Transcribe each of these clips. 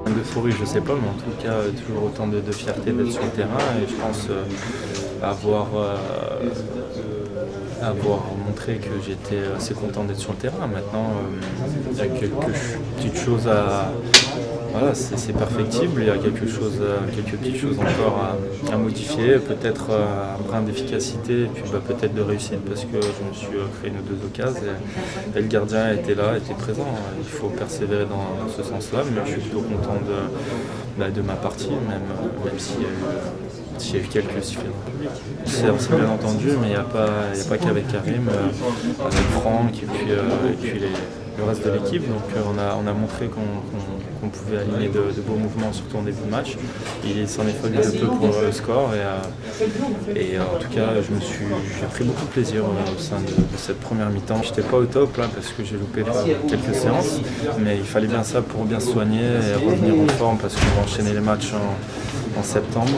L'euphorie, je sais pas, mais en tout cas, toujours autant de fierté d'être sur le terrain et je pense avoir montré que j'étais assez content d'être sur le terrain. Maintenant, il y a quelques petites choses à. Voilà, c'est perfectible, il y a quelques petites choses encore à modifier, peut-être un brin d'efficacité et puis peut-être de réussite parce que je me suis créé une ou deux occasions et le gardien était là, était présent. Il faut persévérer dans ce sens-là, mais je suis plutôt content de ma partie, même s'il y a eu quelques sifflets dans le public. C'est bien entendu, mais il n'y a pas qu'avec Karim, avec Franck et puis le reste de l'équipe. Donc on a montré qu'on pouvait aligner de beaux mouvements, surtout en début de match. Il s'en est fallu de peu pour le score et en tout cas j'ai pris beaucoup de plaisir au sein de cette première mi-temps. Je n'étais pas au top là parce que j'ai loupé quelques séances, mais il fallait bien ça pour bien se soigner et revenir en forme parce qu'on va enchaîner les matchs en septembre.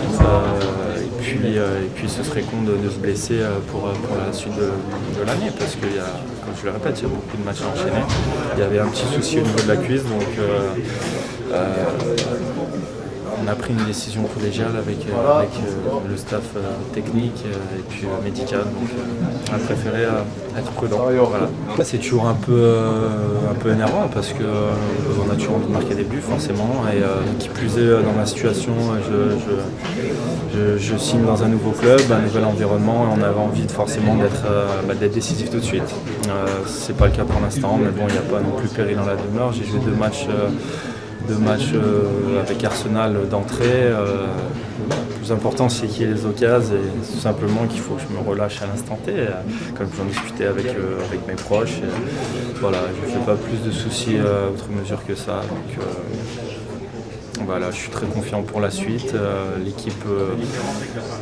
Et puis ce serait con de se blesser pour la suite de l'année parce qu'il y a, comme je le répète, il y a beaucoup de matchs à enchaîner. Il y avait un petit souci au niveau de la cuisse, donc on a pris une décision collégiale avec le staff technique et puis médical. Donc on a préféré être prudent. Voilà. C'est toujours un peu énervant parce qu'on a toujours envie de marquer des buts forcément. Et qui plus est dans ma situation, je signe dans un nouveau club, un nouvel environnement et on avait envie forcément d'être décisif tout de suite. C'est pas le cas pour l'instant, mais bon, il n'y a pas non plus péril dans la demeure. J'ai joué deux matchs avec Arsenal d'entrée. Le plus important, c'est qu'il y ait les occasions et tout simplement qu'il faut que je me relâche à l'instant T, comme j'en discutais avec mes proches. Et voilà, je ne fais pas plus de soucis outre mesure que ça. Donc, voilà, je suis très confiant pour la suite. L'équipe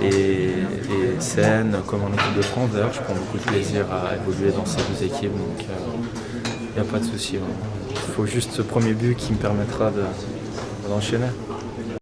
est saine, comme en équipe de France. D'ailleurs, je prends beaucoup de plaisir à évoluer dans ces deux équipes. Donc, il n'y a pas de souci. Il faut juste ce premier but qui me permettra d'enchaîner.